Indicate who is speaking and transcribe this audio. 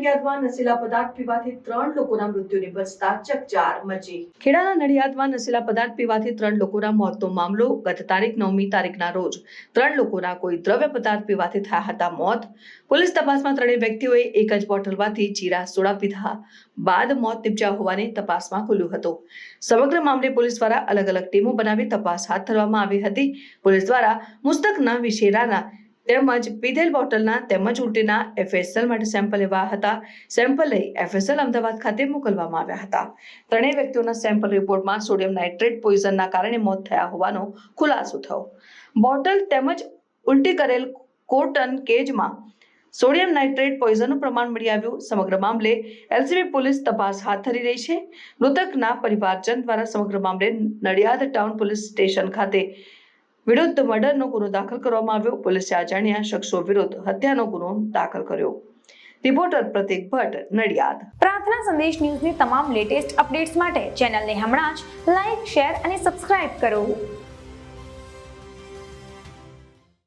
Speaker 1: નડિયાદમાં નશીલા પદાર્થ પીવાથી 3 લોકોના મૃત્યુ નિપજતા ચકચાર મચી। ખેડાના નડિયાદમાં નશીલા પદાર્થ પીવાથી 3 લોકોના મોતનો મામલો ગત તારીખ 9મી તારીખના રોજ 3 લોકોના કોઈ દ્રવ્ય પદાર્થ પીવાથી થયા હતા મોત। પોલીસ તપાસમાં 3 વ્યક્તિઓએ એક જ બોટલમાંથી જીરા સોડા પીધા બાદ મોત નિપજ્યા હોવાની તપાસમાં ખુલ્યું હતું। સમગ્ર મામલે પોલીસ દ્વારા અલગ અલગ ટીમો બનાવી તપાસ હાથ ધરવામાં આવી હતી। પોલીસ દ્વારા મુસ્તકના વિશેરાના તેમજ પીધેલ બોટલના તેમજ ઉલટીના FSL માટે સેમ્પલ લેવાયા હતા। સેમ્પલ લઈ FSL અમદાવાદ ખાતે મોકલવામાં આવ્યા હતા। ત્રણેય વ્યક્તિઓના સેમ્પલ રિપોર્ટમાં સોડિયમ નાઇટ્રેટ પોઈઝનના કારણે મોત થયા હોવાનો ખુલાસો થયો। બોટલ તેમજ ઉલટી કરેલ કોટન કેજમાં સોડિયમ નાઇટ્રેટ પોઈઝનનું પ્રમાણ મળી આવ્યું। સમગ્ર મામલે LCB પોલીસ તપાસ હાથ ધરી રહી છે। મૃતકના પરિવારજન દ્વારા સમગ્ર મામલે નડિયાદ ટાઉન પોલીસ સ્ટેશન ખાતે વિરુદ્ધ મર્ડરનો ગુનો દાખલ કરવામાં આવ્યો। પોલીસે અજાણ્યા શખ્સો વિરુદ્ધ હત્યાનો ગુનો દાખલ કર્યો। રિપોર્ટર પ્રતીક ભટ્ટ, નડિયાદ।
Speaker 2: પ્રાર્થના સંદેશ ન્યૂઝની તમામ લેટેસ્ટ અપડેટ્સ માટે ચેનલને હમણાં જ લાઈક, શેર અને સબસ્ક્રાઇબ કરો।